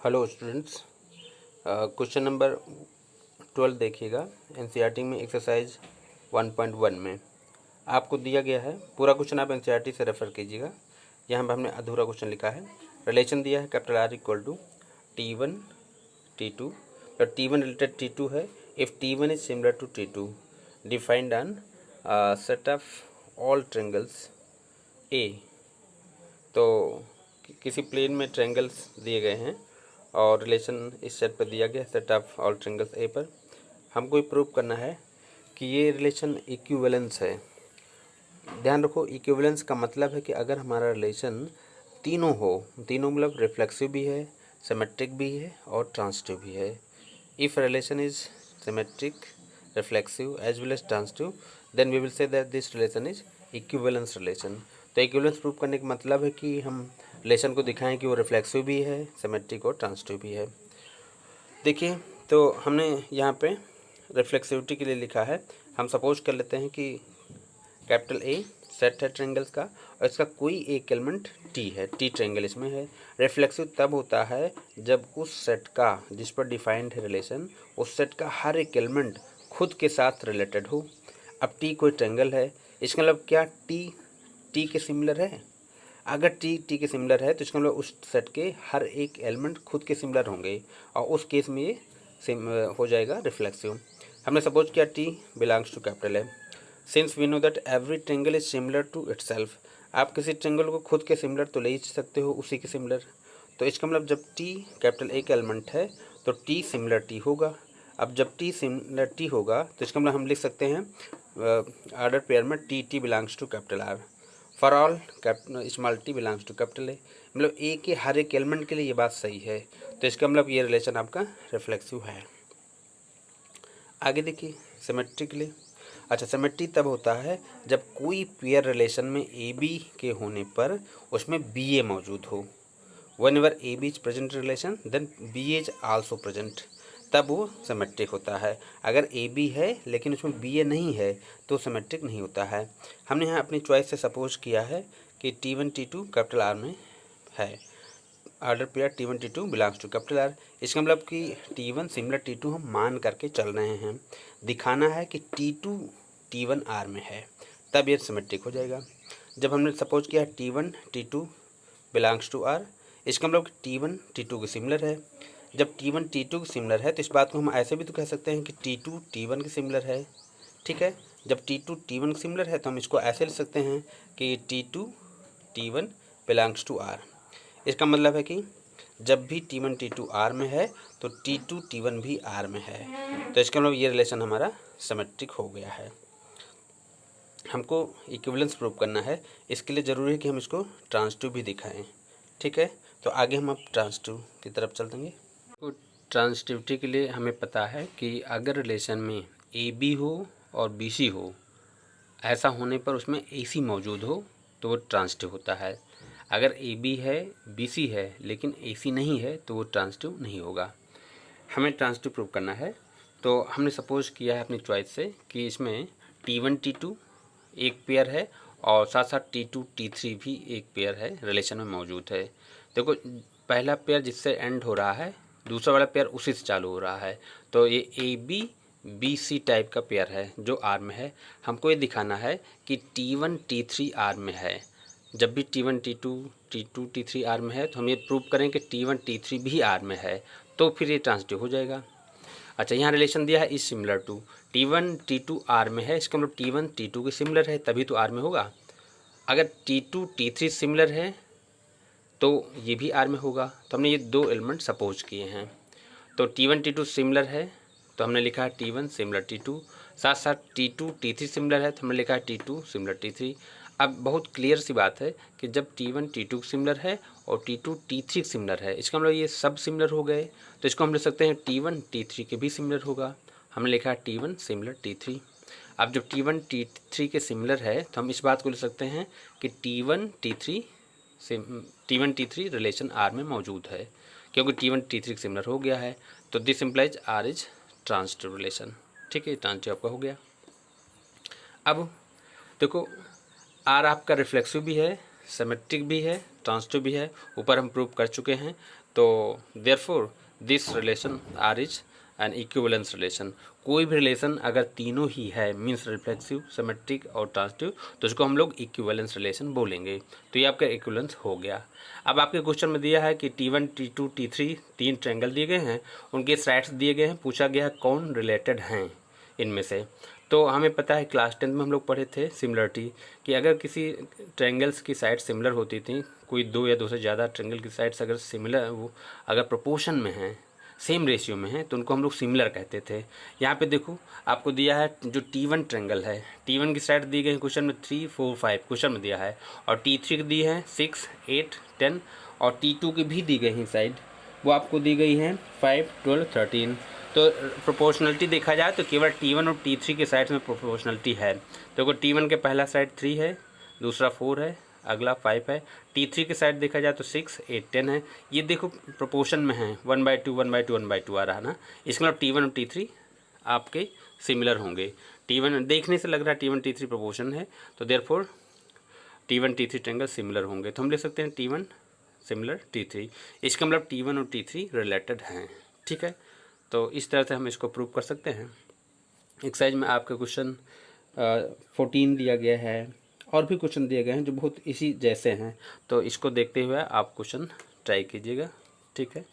Hello students, question number 12 देखिएगा। NCERT में exercise 1.1 में आपको दिया गया है। पूरा क्वेश्चन आप एनसीईआरटी से रेफर कीजिएगा। यहाँ पर हमने अधूरा क्वेश्चन लिखा है। रिलेशन दिया है capital R equal to T1 T2, तो T1 रिलेटेड T2 है। If T1 is similar to T2 defined on set of all triangles A। तो किसी प्लेन में ट्रायंगल्स दिए गए हैं और रिलेशन इस सेट पर दिया गया है, सेट ऑफ ऑल ट्रायंगल्स ए पर। हमको ये प्रूव करना है कि ये रिलेशन इक्विवेलेंस है। ध्यान रखो, इक्विवेलेंस का मतलब है कि अगर हमारा रिलेशन तीनों हो, तीनों मतलब रिफ्लेक्सिव भी है, सिमेट्रिक भी है और ट्रांजिटिव भी है। If relation is symmetric, reflexive as well as transitive, then we will say that this relation is equivalence relation. तो इक्विवेलेंस प्रूव करने का मतलब है कि हम रिलेशन को दिखाएं कि वो रिफ्लेक्सिव भी है, सिमेट्रिक और ट्रांजिटिव भी है। देखिए, तो हमने यहाँ पे रिफ्लेक्सिविटी के लिए लिखा है। हम सपोज कर लेते हैं कि कैपिटल ए सेट है ट्रायंगल्स का और इसका कोई एक एलिमेंट टी है, टी ट्रायंगल इसमें है। रिफ्लेक्सिव तब होता है जब उस सेट का, जिस पर डिफाइंड है रिलेशन, उस सेट का हर एक एलिमेंट खुद के साथ रिलेटेड हो। अब टी कोई ट्रायंगल है, इसका मतलब क्या टी के सिमिलर है। अगर टी के सिमिलर है तो इसका मतलब उस सेट के हर एक एलिमेंट खुद के सिमिलर होंगे और उस केस में ये हो जाएगा रिफ्लेक्सिव। हमने सपोज किया टी बिलोंग्स टू कैपिटल है। Since we know that every triangle is similar to itself, आप किसी ट्रायंगल को खुद के सिमिलर तो ले ही सकते हो, उसी के सिमिलर। तो इसका मतलब जब टी कैपिटल ए का एलिमेंट है तो टी सिमिलर टी होगा। अब जब टी सिमिलर टी होगा तो इसका मतलब हम लिख सकते हैं ऑर्डर पेयर में T belongs to capital R for all small T belongs to capital A. मतलब ए के हर एक एलिमेंट के लिए ये बात सही है। तो इसका मतलब ये रिलेशन आपका रिफ्लेक्सिव है। आगे देखिए सिमेट्रिकली। अच्छा, सिमेट्री तब होता है जब कोई पेयर रिलेशन में ए बी के होने पर उसमें बी ए मौजूद हो। Whenever A B is present relation then B A is also present, तब वो सिमेट्रिक होता है। अगर ए बी है लेकिन उसमें बी ए नहीं है तो सिमेट्रिक नहीं होता है। हमने यहाँ अपनी चॉइस से सपोज किया है कि T1 T2 कैपिटल आर में है। Order pair T1 T2 belongs to capital R. इसका मतलब कि T1 सिमिलर T2 हम मान करके चल रहे हैं। दिखाना है कि T2 T1 आर में है, तब ये सिमेट्रिक हो जाएगा। जब हमने सपोज किया T1 T2 belongs to are, इसका मतलब T1 T2 के सिमिलर है। जब T1 T2 के सिमिलर है तो इस बात को हम ऐसे भी तो कह सकते हैं कि T2 T1 के सिमिलर है। ठीक है, जब T2 T1 के सिमिलर है तो हम इसको ऐसे लिख सकते हैं कि T2 T1 belongs to are. इसका मतलब है कि जब भी T1 T2 आर में है तो T2 T1 भी आर में है। तो इसका मतलब ये रिलेशन हमारा सिमेट्रिक हो गया है। हमको इक्विवेलेंस प्रूव करना है, इसके लिए ज़रूरी है कि हम इसको ट्रांजिटिव भी दिखाएं। ठीक है, तो आगे हम अब ट्रांजिटिव की तरफ चल देंगे। तो ट्रांजिटिविटी के लिए हमें पता है कि अगर रिलेशन में ए बी हो और बी सी हो, ऐसा होने पर उसमें ए सी मौजूद हो तो वो ट्रांजिटिव होता है। अगर ए बी है, बी सी है लेकिन ए सी नहीं है तो वो ट्रांजिटिव नहीं होगा। हमें ट्रांजिटिव प्रूव करना है। तो हमने सपोज किया है अपनी चॉइस से कि इसमें T1 T2 एक पेयर है और साथ साथ T2 T3 भी एक पेयर है, रिलेशन में मौजूद है। देखो, पहला पेयर जिससे एंड हो रहा है, दूसरा वाला पेयर उसी से चालू हो रहा है। तो ये A B B C type का पेयर है जो आर में है। हमको ये दिखाना है कि T1 T3 आर में है। जब भी T1 T2 T3 आर में है तो हम ये प्रूव करें कि T1 T3 भी आर में है, तो फिर ये ट्रांजिटिव हो जाएगा। अच्छा, यहाँ रिलेशन दिया है is similar to T1 T2 are में है, इसका मतलब T1 T2 के सिमिलर है तभी तो आर में होगा। अगर T2 T3 सिमिलर है तो ये भी आर में होगा। तो हमने ये दो एलिमेंट सपोज किए हैं। तो T1 T2 सिमिलर है तो हमने लिखा है T1 सिमिलर T2, साथ साथ T2 T3 सिमिलर है तो हमने लिखा है T2 सिमिलर T3। अब बहुत क्लियर सी बात है कि जब T1 T2 सिमिलर है और T2 T3 सिमिलर है, इसका मतलब ये सब सिमिलर हो गए। तो इसको हम लिख सकते हैं T1 T3 के भी सिमिलर होगा। हमने लिखा है T1 सिमिलर T3। अब जब T1 T3 के सिमिलर है तो हम इस बात को लिख सकते हैं कि T1 T3 रिलेशन आर में मौजूद है, क्योंकि T1 T3 सिमिलर हो गया है। तो this implies R is transitive relation. ठीक है, ट्रांजिटिव आपका हो गया। अब देखो, आर आपका रिफ्लेक्सिव भी है, सिमेट्रिक भी है, ट्रांजिटिव भी है। ऊपर हम प्रूव कर चुके हैं। तो therefore this relation R is an equivalence relation. कोई भी रिलेशन अगर तीनों ही है, मीन्स रिफ्लेक्सिव, सिमेट्रिक और ट्रांजिटिव, तो उसको हम लोग इक्विवेलेंस रिलेशन बोलेंगे। तो ये आपका इक्विवेलेंस हो गया। अब आपके क्वेश्चन में दिया है कि T1 T2 T3 तीन ट्रायंगल दिए गए हैं, उनके साइड्स दिए गए हैं, पूछा गया है कौन रिलेटेड हैं इनमें से। तो हमें पता है क्लास 10 में हम लोग पढ़े थे सिमिलरिटी, कि अगर किसी ट्रायंगल्स की साइड सिमिलर होती थी, कोई दो या दो से ज़्यादा ट्रायंगल की साइड्स अगर सिमिलर, वो अगर प्रोपोर्शन में हैं, सेम रेशियो में है, तो उनको हम लोग सिमिलर कहते थे। यहाँ पे देखो आपको दिया है जो T1 ट्रायंगल है, T1 की साइड दी गई है क्वेश्चन में 3 4 5 क्वेश्चन में दिया है, और T3 की दी है 6 8 10, और T2 की भी दी गई है साइड, वो आपको दी गई है 5 12 13। तो प्रोपोर्शनलिटी देखा जाए तो केवल T1 और T3 के साइड्स में प्रोपोर्शनलिटी है। तो T1 के पहला साइड 3 है, दूसरा 4 है, अगला 5 है। T3 के साइड देखा जाए तो 6 8 10 है। ये देखो प्रोपोर्शन में है, 1/2 1/2 1/2 आ रहा है ना। इसके मतलब T1 और T3 आपके सिमिलर होंगे। T1 देखने से लग रहा है T1 T3 प्रोपोर्शन है, तो therefore T1 T3 triangle similar होंगे। तो हम लिख सकते हैं T1 सिमिलर T3। इसका मतलब T1 और T3 रिलेटेड हैं। ठीक है, तो इस तरह से हम इसको प्रूव कर सकते हैं। एक्सरसाइज में आपका क्वेश्चन 14 दिया गया है, और भी क्वेश्चन दिए गए हैं जो बहुत इसी जैसे हैं, तो इसको देखते हुए आप क्वेश्चन ट्राई कीजिएगा। ठीक है।